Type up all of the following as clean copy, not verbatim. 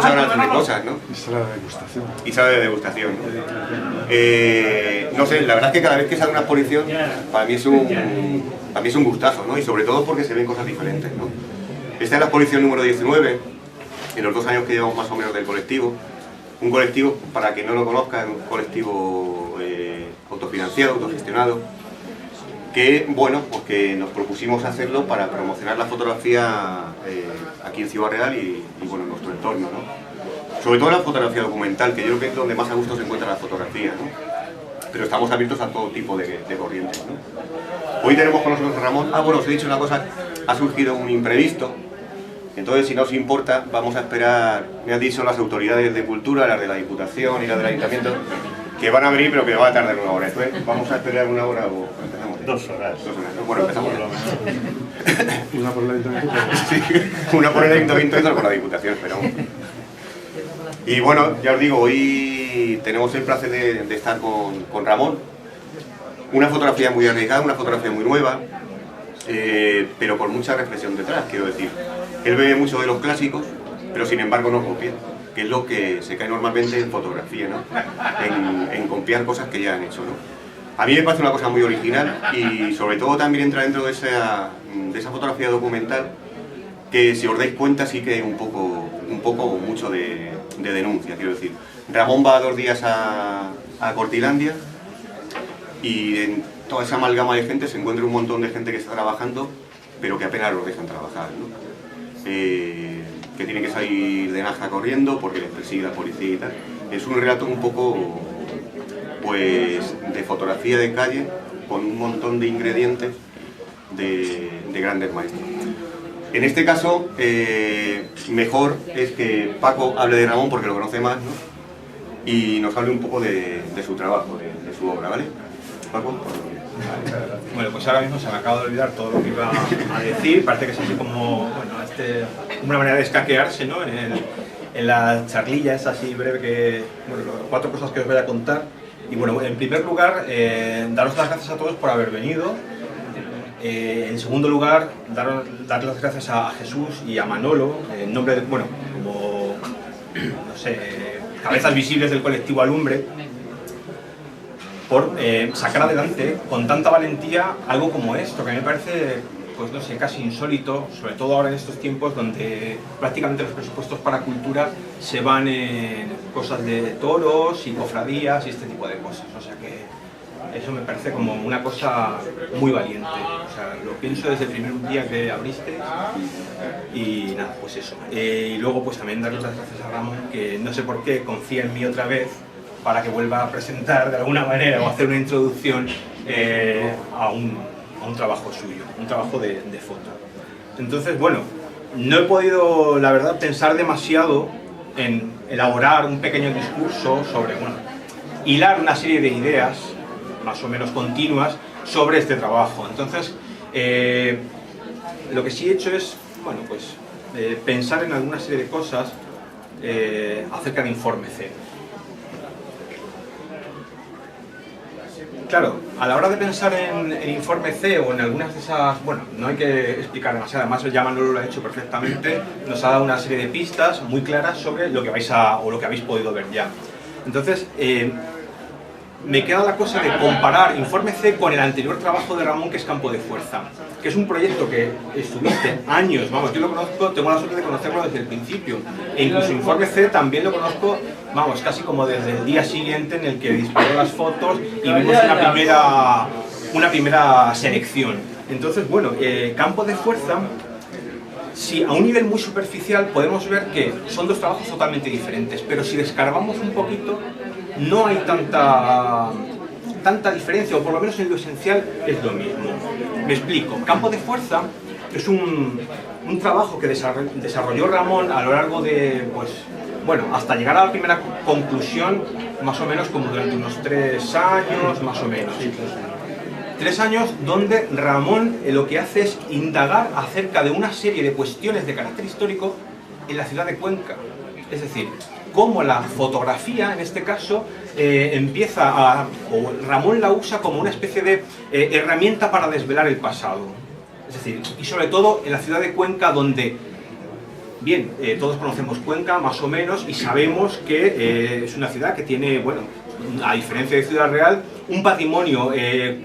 muchas ganas de hacer cosas, ¿no? Y sala de degustación. Y sala de degustación, ¿no? No sé, la verdad es que cada vez que sale una exposición, para mí es un gustazo, ¿no? Y sobre todo porque se ven cosas diferentes, ¿no? Esta es la exposición número 19, en los 2 años que llevamos más o menos del colectivo. Un colectivo, para quien no lo conozca, es un colectivo autofinanciado, autogestionado, que, bueno, pues que nos propusimos hacerlo para promocionar la fotografía aquí en Ciudad Real y bueno, en nuestro entorno, ¿no? Sobre todo la fotografía documental, que yo creo que es donde más a gusto se encuentra la fotografía, ¿no? Pero estamos abiertos a todo tipo de corrientes, ¿no? Hoy tenemos con nosotros a Ramón. Bueno, os he dicho una cosa, ha surgido un imprevisto, entonces si no os importa, vamos a esperar, me han dicho las autoridades de cultura, las de la Diputación y las del Ayuntamiento, que van a venir pero que va a tardar 1 hora. Entonces vamos a esperar 1 hora o empezamos. 2 horas. 2 horas. Bueno, empezamos. Una por el ayuntamiento. Sí, una por el Ayuntamiento y otra por la Diputación, esperamos. Y bueno, ya os digo, hoy tenemos el placer de estar con Ramón. Una fotografía muy arriesgada, una fotografía muy nueva, pero con mucha reflexión detrás, quiero decir. Él bebe mucho de los clásicos, pero sin embargo no copia, que es lo que se cae normalmente en fotografía, ¿no? En copiar cosas que ya han hecho, ¿no? A mí me parece una cosa muy original y sobre todo también entra dentro de esa fotografía documental que, si os dais cuenta, sí que hay un poco mucho de denuncia, quiero decir. Ramón va 2 días a Cortilandia y en toda esa amalgama de gente se encuentra un montón de gente que está trabajando, pero que apenas los dejan trabajar, ¿no? Que tienen que salir de Naja corriendo porque les persigue la policía y tal. Es un relato un poco, pues, de fotografía de calle con un montón de ingredientes de grandes maestros. En este caso, mejor es que Paco hable de Ramón porque lo conoce más, ¿no? Y nos hable un poco de su trabajo, de su obra, ¿vale? Paco. Bueno, pues ahora mismo se me acaba de olvidar todo lo que iba a decir. Parece que es así como, bueno, una manera de escaquearse, ¿no? En la charlilla es así breve que, bueno, 4 cosas que os voy a contar. Y bueno, en primer lugar, daros las gracias a todos por haber venido. En segundo lugar, dar las gracias a Jesús y a Manolo, en nombre de, bueno, como, no sé, cabezas visibles del colectivo Alumbre, por sacar adelante con tanta valentía algo como esto, que me parece, pues no sé, casi insólito, sobre todo ahora en estos tiempos donde prácticamente los presupuestos para cultura se van en cosas de toros y cofradías y este tipo de cosas. O sea que eso me parece como una cosa muy valiente. O sea, lo pienso desde el primer día que abriste y nada, pues eso. Y luego pues también darles las gracias a Ramón, que no sé por qué confía en mí otra vez para que vuelva a presentar de alguna manera o hacer una introducción a un trabajo suyo, un trabajo de foto. Entonces, bueno, no he podido, la verdad, pensar demasiado en elaborar un pequeño discurso sobre, bueno, hilar una serie de ideas más o menos continuas sobre este trabajo. Entonces, lo que sí he hecho es, bueno, pues pensar en alguna serie de cosas acerca de Informe C. Claro, a la hora de pensar en Informe C o en algunas de esas, bueno, no hay que explicar demasiado, además ya Manolo lo ha hecho perfectamente, nos ha dado una serie de pistas muy claras sobre lo que vais o lo que habéis podido ver ya. Entonces, me queda la cosa de comparar Informe C con el anterior trabajo de Ramón, que es Campo de Fuerza, que es un proyecto que estuviste años, vamos, yo lo conozco, tengo la suerte de conocerlo desde el principio, e incluso Informe C también lo conozco, vamos, casi como desde el día siguiente en el que disparó las fotos y vimos una primera selección. Entonces, bueno, Campo de Fuerza, sí, a un nivel muy superficial podemos ver que son 2 trabajos totalmente diferentes, pero si descargamos un poquito, no hay tanta diferencia, o por lo menos en lo esencial es lo mismo. Me explico. Campo de Fuerza es un trabajo que desarrolló Ramón a lo largo de, pues, bueno, hasta llegar a la primera conclusión, más o menos como durante unos 3 años, más o menos. 3 años donde Ramón lo que hace es indagar acerca de una serie de cuestiones de carácter histórico en la ciudad de Cuenca. Es decir, cómo la fotografía, en este caso, Ramón la usa como una especie de herramienta para desvelar el pasado. Es decir, y sobre todo en la ciudad de Cuenca, donde bien, todos conocemos Cuenca más o menos y sabemos que es una ciudad que tiene, bueno, a diferencia de Ciudad Real, un patrimonio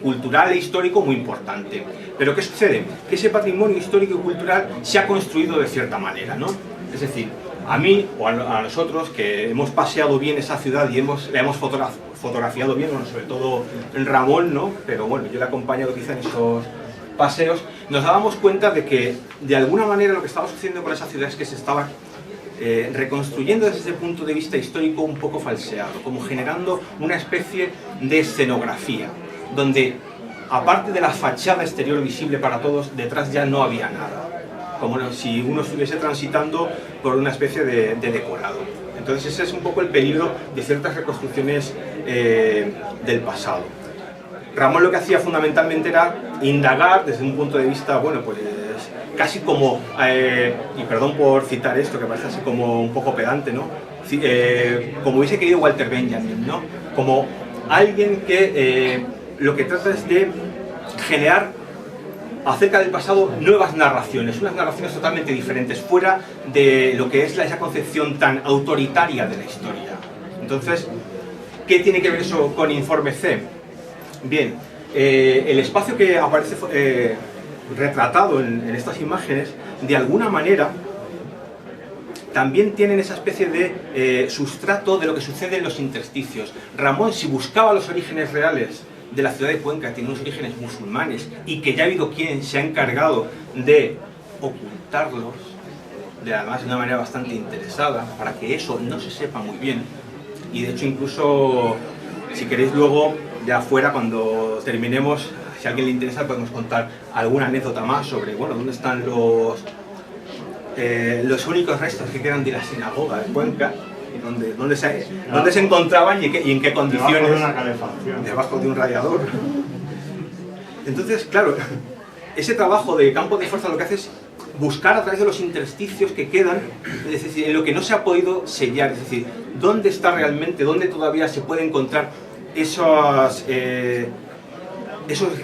cultural e histórico muy importante. Pero ¿qué sucede? Que ese patrimonio histórico y cultural se ha construido de cierta manera, ¿no? Es decir, a mí o a nosotros que hemos paseado bien esa ciudad y la hemos fotografiado bien, bueno, sobre todo en Ramón, ¿no? Pero bueno, yo le he acompañado quizá en esos paseos, nos dábamos cuenta de que de alguna manera lo que estaba sucediendo con esa ciudad es que se estaba reconstruyendo desde ese punto de vista histórico un poco falseado, como generando una especie de escenografía, donde aparte de la fachada exterior visible para todos, detrás ya no había nada, como si uno estuviese transitando por una especie de decorado. Entonces ese es un poco el peligro de ciertas reconstrucciones del pasado. Ramón lo que hacía fundamentalmente era indagar desde un punto de vista, bueno, pues casi como, y perdón por citar esto, que parece así como un poco pedante, ¿no? Como hubiese querido Walter Benjamin, ¿no? Como alguien que lo que trata es de generar acerca del pasado nuevas narraciones, unas narraciones totalmente diferentes, fuera de lo que es esa concepción tan autoritaria de la historia. Entonces, ¿qué tiene que ver eso con Informe C? Bien, el espacio que aparece retratado en estas imágenes, de alguna manera, también tienen esa especie de sustrato de lo que sucede en los intersticios. Ramón, si buscaba los orígenes reales de la ciudad de Cuenca, tiene unos orígenes musulmanes, y que ya ha habido quien se ha encargado de ocultarlos, además de una manera bastante interesada, para que eso no se sepa muy bien. Y de hecho incluso, si queréis luego, ya fuera, cuando terminemos, si a alguien le interesa, podemos contar alguna anécdota más sobre, bueno, dónde están los únicos restos que quedan de la sinagoga de Cuenca, y dónde se encontraban y en qué condiciones. Debajo de una calefacción. Debajo de un radiador. Entonces, claro, ese trabajo de campo de fuerza lo que hace es buscar a través de los intersticios que quedan, es decir, en lo que no se ha podido sellar, es decir, dónde está realmente, dónde todavía se puede encontrar esos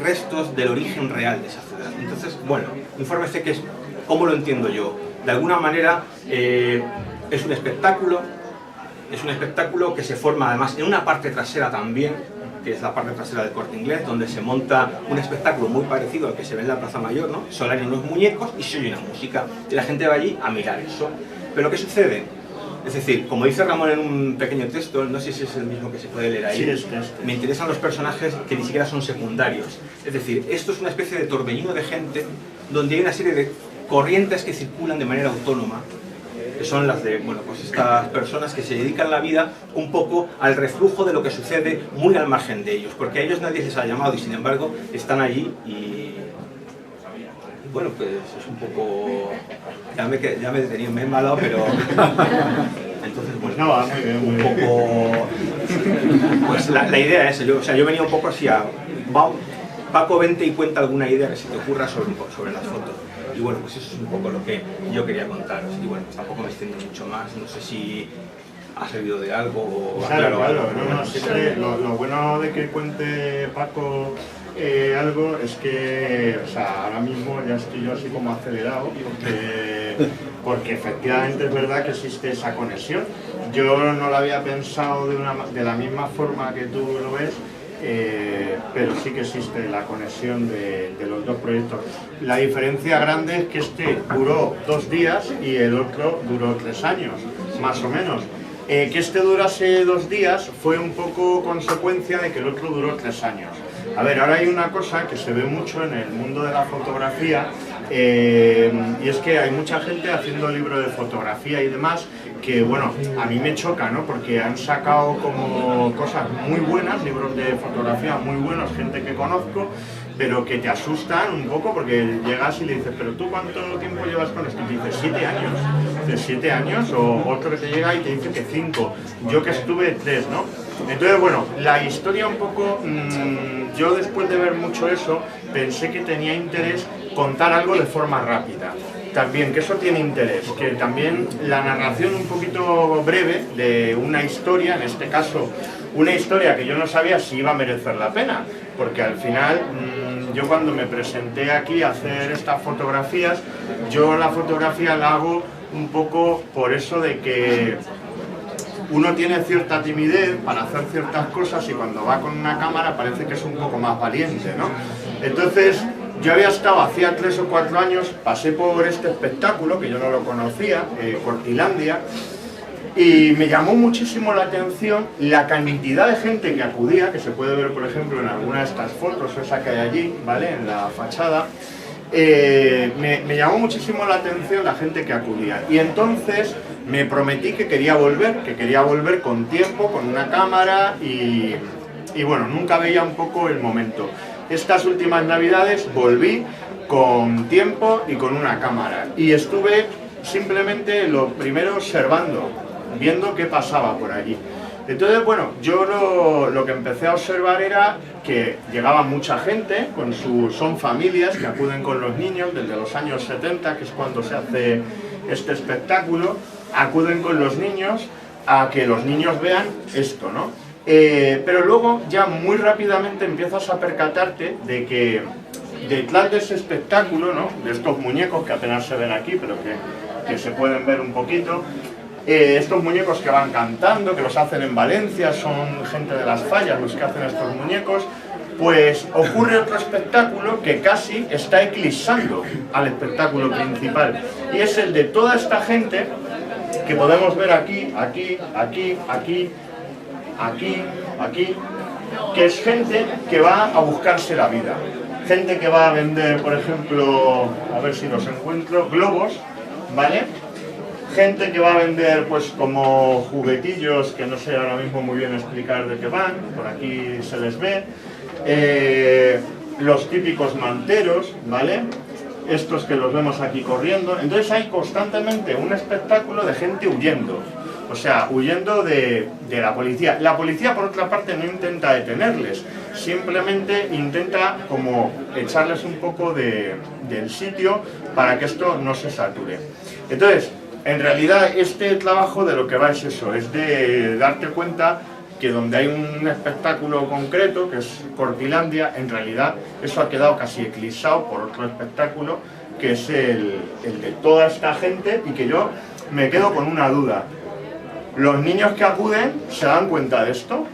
restos del origen real de esa ciudad. Entonces, bueno, Informe C, que es, ¿cómo lo entiendo yo? De alguna manera es un espectáculo que se forma además en una parte trasera también, que es la parte trasera del Corte Inglés, donde se monta un espectáculo muy parecido al que se ve en la Plaza Mayor, ¿no? Solo hay unos muñecos y se oye una música, y la gente va allí a mirar eso. Pero ¿qué sucede? Es decir, como dice Ramón en un pequeño texto, no sé si es el mismo que se puede leer ahí, sí, es. Me interesan los personajes que ni siquiera son secundarios. Es decir, esto es una especie de torbellino de gente donde hay una serie de corrientes que circulan de manera autónoma, que son las de, bueno, pues estas personas que se dedican la vida un poco al reflujo de lo que sucede muy al margen de ellos, porque a ellos nadie les ha llamado y sin embargo están allí y bueno, pues es un poco... Ya me he detenido, me he embalado, pero... Entonces, bueno, no, muy bien, muy un poco... Pues la idea es, yo venía un poco así a... Paco, vente y cuenta alguna idea que se te ocurra sobre las fotos. Y bueno, pues eso es un poco lo que yo quería contaros. Y bueno, pues tampoco me extiendo mucho más, no sé si ha servido de algo o... Claro, no, siempre lo bueno de que cuente Paco algo es que, o sea, ahora mismo ya estoy yo así como acelerado porque efectivamente es verdad que existe esa conexión. Yo no lo había pensado de la misma forma que tú lo ves, pero sí que existe la conexión de los dos proyectos. La diferencia grande es que este duró 2 días y el otro duró 3 años, más o menos. Que este durase 2 días fue un poco consecuencia de que el otro duró 3 años. A ver, ahora hay una cosa que se ve mucho en el mundo de la fotografía, y es que hay mucha gente haciendo libros de fotografía y demás que, bueno, a mí me choca, ¿no? Porque han sacado como cosas muy buenas, libros de fotografía muy buenos, gente que conozco, pero que te asustan un poco porque llegas y le dices, pero tú ¿cuánto tiempo llevas con esto? Y te dices 7 años. Dices 7 años, o otro que te llega y te dice que 5. Yo que estuve 3, ¿no? Entonces, bueno, la historia un poco, yo después de ver mucho eso, pensé que tenía interés contar algo de forma rápida. También, que eso tiene interés, que también la narración un poquito breve de una historia, en este caso, una historia que yo no sabía si iba a merecer la pena, porque al final, yo cuando me presenté aquí a hacer estas fotografías, yo la fotografía la hago un poco por eso de que uno tiene cierta timidez para hacer ciertas cosas y cuando va con una cámara parece que es un poco más valiente, ¿no? Entonces, yo había estado hacía 3 o 4 años, pasé por este espectáculo, que yo no lo conocía, Cortilandia, y me llamó muchísimo la atención la cantidad de gente que acudía, que se puede ver, por ejemplo, en alguna de estas fotos, esa que hay allí, ¿vale?, en la fachada. Me llamó muchísimo la atención la gente que acudía. Y entonces me prometí que quería volver con tiempo, con una cámara y bueno, nunca veía un poco el momento. Estas últimas navidades volví con tiempo y con una cámara. Y estuve simplemente lo primero observando, viendo qué pasaba por allí. Entonces, bueno, yo lo que empecé a observar era que llegaba mucha gente, son familias que acuden con los niños desde los años 70, que es cuando se hace este espectáculo, acuden con los niños a que los niños vean esto, ¿no? Pero luego ya muy rápidamente empiezas a percatarte de que detrás de ese espectáculo, ¿no?, de estos muñecos que apenas se ven aquí, pero que se pueden ver un poquito, estos muñecos que van cantando, que los hacen en Valencia, son gente de Las Fallas los que hacen estos muñecos, pues ocurre otro espectáculo que casi está eclipsando al espectáculo principal, y es el de toda esta gente que podemos ver aquí, que es gente que va a buscarse la vida, gente que va a vender, por ejemplo, a ver si los encuentro, globos, ¿vale? Gente que va a vender pues como juguetillos que no sé ahora mismo muy bien explicar de qué van, por aquí se les ve, los típicos manteros, ¿vale?, estos que los vemos aquí corriendo. Entonces hay constantemente un espectáculo de gente huyendo, o sea, huyendo de la policía. La policía, por otra parte, no intenta detenerles, simplemente intenta como echarles un poco del sitio para que esto no se sature. Entonces, en realidad este trabajo de lo que va es eso, es de darte cuenta que donde hay un espectáculo concreto, que es Cortilandia, en realidad eso ha quedado casi eclipsado por otro espectáculo, que es el de toda esta gente, y que yo me quedo con una duda. ¿Los niños que acuden se dan cuenta de esto?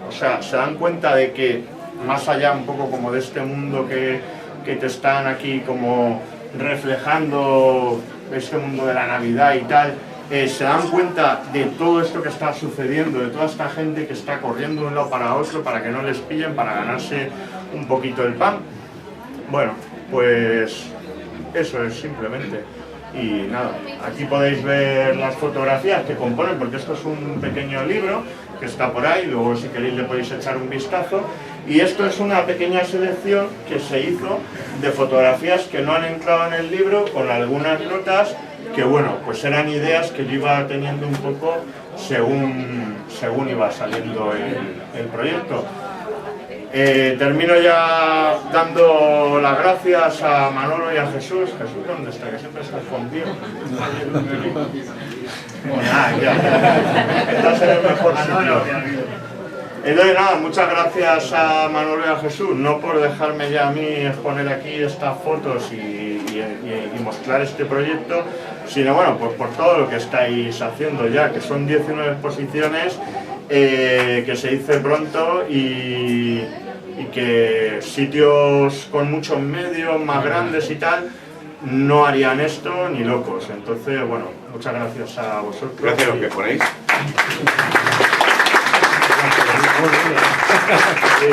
O sea, ¿se dan cuenta de que más allá un poco como de este mundo que te están aquí como reflejando, este mundo de la Navidad y tal, se dan cuenta de todo esto que está sucediendo, de toda esta gente que está corriendo de un lado para otro para que no les pillen, para ganarse un poquito el pan? Bueno, pues eso es simplemente. Y nada, aquí podéis ver las fotografías que componen, porque esto es un pequeño libro que está por ahí, luego si queréis le podéis echar un vistazo. Y esto es una pequeña selección que se hizo de fotografías que no han entrado en el libro, con algunas notas que, bueno, pues eran ideas que yo iba teniendo un poco según iba saliendo el proyecto. Termino ya dando las gracias a Manolo y a Jesús. Jesús, ¿dónde está? Que siempre está escondido. Ya. Estás en el mejor sitio. Entonces nada, muchas gracias a Manolo y a Jesús, no por dejarme ya a mí exponer aquí estas fotos y mostrar este proyecto, sino bueno, pues por todo lo que estáis haciendo ya, que son 19 exposiciones, que se dice pronto y que sitios con muchos medios, más grandes y tal, no harían esto ni locos. Entonces, bueno, muchas gracias a vosotros. Gracias a los que ponéis. Sí.